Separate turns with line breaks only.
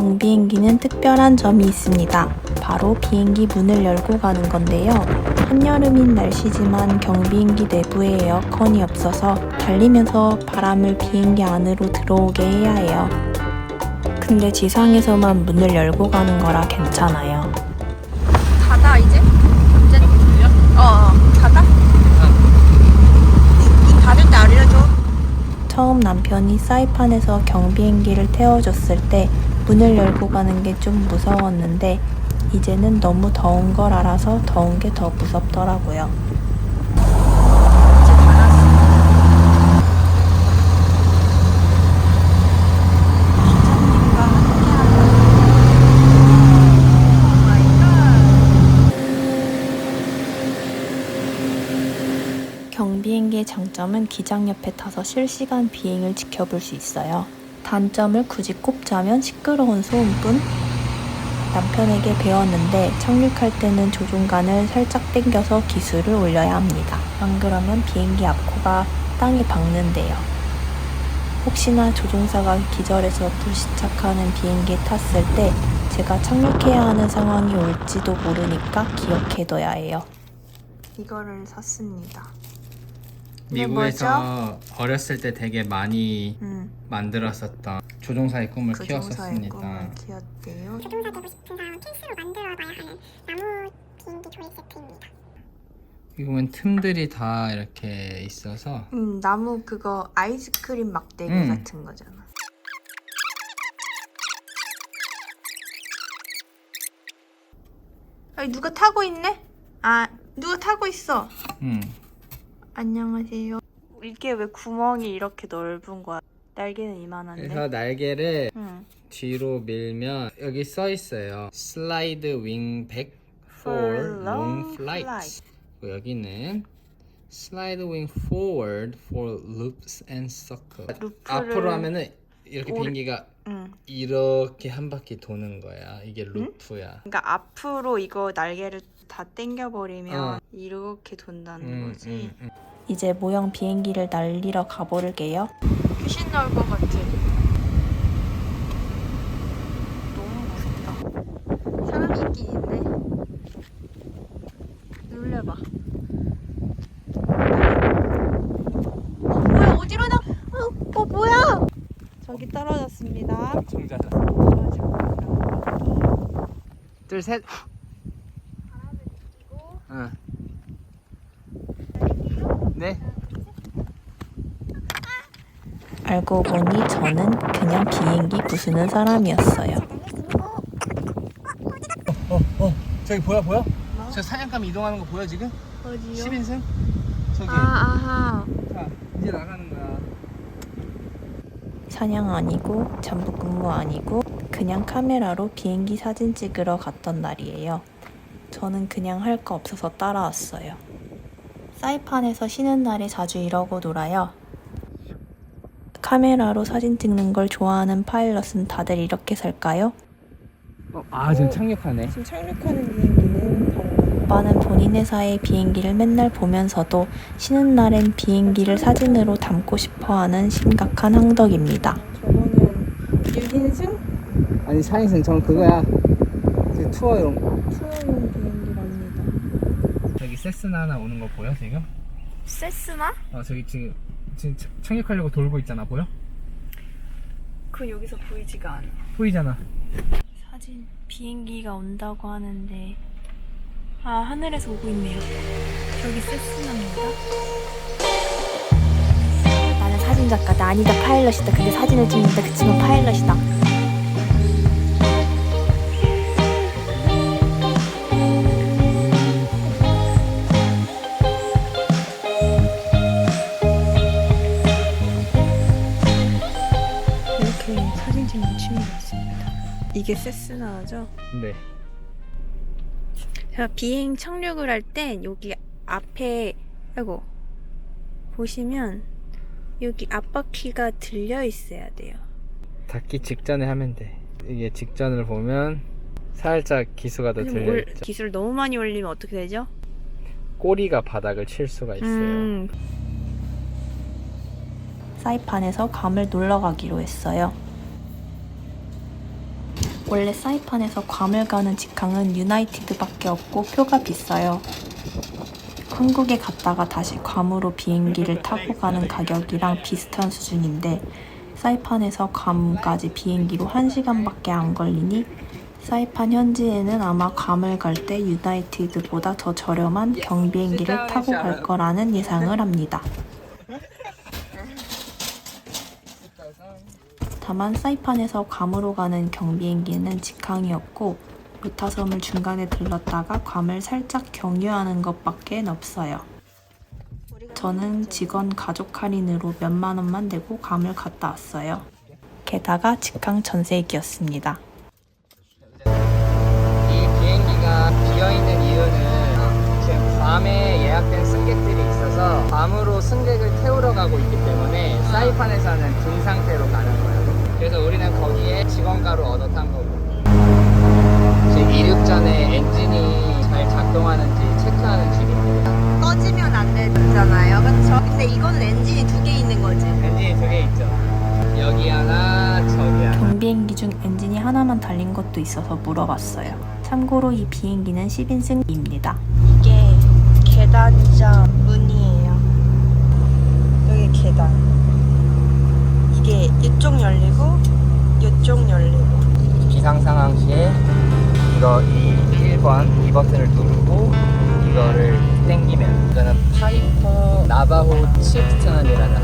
경비행기는 특별한 점이 있습니다. 바로 비행기 문을 열고 가는 건데요. 한여름인 날씨지만 경비행기 내부에 에어컨이 없어서 달리면서 바람을 비행기 안으로 들어오게 해야 해요. 근데 지상에서만 문을 열고 가는 거라 괜찮아요.
닫아 이제? 언제 들려? 닫아? 문 닫을 때 알려줘.
처음 남편이 사이판에서 경비행기를 태워줬을 때 문을 열고 가는 게 좀 무서웠는데 이제는 너무 더운 걸 알아서 더운 게 더 무섭더라고요.
이제 닫았어. 기사님과
경비행기의 장점은 기장 옆에 타서 실시간 비행을 지켜볼 수 있어요. 단점을 굳이 꼽자면 시끄러운 소음뿐? 남편에게 배웠는데 착륙할 때는 조종간을 살짝 당겨서 기술을 올려야 합니다. 안 그러면 비행기 앞코가 땅에 박는데요. 혹시나 조종사가 기절해서 불시착하는 비행기에 탔을 때 제가 착륙해야 하는 상황이 올지도 모르니까 기억해둬야 해요. 이거를 샀습니다.
미국에서 어렸을 때 되게 많이 만들었었던 조종사의 꿈을 키웠었습니다.
꿈을 키웠대요.
조종사 되고 싶은 사람 필수로 만들어봐야 하는 나무 비행기 조립 세트입니다.
미국은 틈들이 다 이렇게 있어서
나무 그거 아이스크림 막대기 같은 거잖아. 아니 누가 타고 있네? 누가 타고 있어. 안녕하세요. 이게 왜 구멍이 이렇게 넓은 거야? 날개는 이만한데?
그래서 날개를 뒤로 밀면 여기 써 있어요. Slide wing back for long flights. 그리고 여기는 Slide wing forward for loops and circles. 앞으로 하면은 이렇게 비행기가 이렇게 한 바퀴 도는 거야. 이게 루프야.
그러니까 앞으로 이거 날개를 다 당겨버리면 이렇게 돈다는 거지. 이제 모형 비행기를 날리러 가볼게요. 귀신 나올 것 같아. 너무 무섭다. 사람이 있긴 있네. 눌려봐. 뭐야? 어디로 나? 뭐야? 저기 떨어졌습니다.
정자다. 둘, 셋.
바람을 느끼고
네.
알고 보니 저는 그냥 비행기 부수는 사람이었어요.
저기 보여? 저 사냥감 이동하는 거 보여 지금?
어디요?
10인승? 저기.
아하.
자, 이제 나가는 거야.
사냥 아니고 잠복 근무 아니고 그냥 카메라로 비행기 사진 찍으러 갔던 날이에요. 저는 그냥 할 거 없어서 따라왔어요. 사이판에서 쉬는 날에 자주 이러고 놀아요. 카메라로 사진 찍는 걸 좋아하는 파일럿은 다들 이렇게 살까요?
지금 착륙하네.
지금 착륙하는 비행기는 오빠는 본인 회사의 비행기를 맨날 보면서도 쉬는 날엔 비행기를 사진으로 담고 싶어하는 심각한 항덕입니다.
저거는 1인승?
아니 4인승 전 그거야. 투어용
비행기랍니다.
저기 세스나 하나 오는 거 보여 지금?
세스나?
저기 지금 착륙하려고 돌고 있잖아. 보여?
그건 여기서 보이지가 않아.
보이잖아.
사진 비행기가 온다고 하는데 하늘에서 오고 있네요. 저기 세스나입니다. 나는 사진작가다. 아니다 파일럿이다. 근데 사진을 찍는다. 그치만 파일럿이다. 이렇게 사진 찍는 취미가 있습니다. 이게 세스나죠?
네.
제가 비행 착륙을 할 때 여기 앞에 보시면 여기 앞바퀴가 들려 있어야 돼요.
닿기 직전에 하면 돼. 이게 직전을 보면 살짝 기수가 더 들려있죠.
기술 너무 많이 올리면 어떻게 되죠?
꼬리가 바닥을 칠 수가 있어요.
사이판에서 괌을 놀러 가기로 했어요. 원래 사이판에서 괌을 가는 직항은 유나이티드밖에 없고 표가 비싸요. 한국에 갔다가 다시 괌으로 비행기를 타고 가는 가격이랑 비슷한 수준인데 사이판에서 괌까지 비행기로 1시간밖에 안 걸리니 사이판 현지에는 아마 괌을 갈 때 유나이티드보다 더 저렴한 경비행기를 타고 갈 거라는 예상을 합니다. 다만 사이판에서 괌으로 가는 경비행기는 직항이었고 루타섬을 중간에 들렀다가 괌을 살짝 경유하는 것밖에 없어요. 저는 직원 가족 할인으로 몇만 원만 내고 괌을 갔다 왔어요. 게다가 직항 전세기였습니다.
이 비행기가 비어있는 이유는 지금 괌에 예약된 승객들이 있어서 괌으로 승객을 태우러 가고 있기 때문에 사이판에서는 빈 상태로 가는 거예요. 그래서 우리는 거기에 직원가로 얻어 탄 거고 지금 이륙 전에 엔진이 잘 작동하는지 체크하는 중입니다.
꺼지면 안 되잖아요. 그쵸? 근데 이거는 엔진이 2개 있는 거지.
엔진이 2개 있죠. 여기 하나, 저기 하나.
경비행기 중 엔진이 하나만 달린 것도 있어서 물어봤어요. 참고로 이 비행기는 10인승입니다.
이게 계단이자 문이에요. 여기 계단. 이게 이쪽 열리고 이쪽 열리고.
비상 상황 시에 이 1번 이 버튼을 누르고 이거를 당기면 이거는 파이퍼 나바호 칩스턴이라는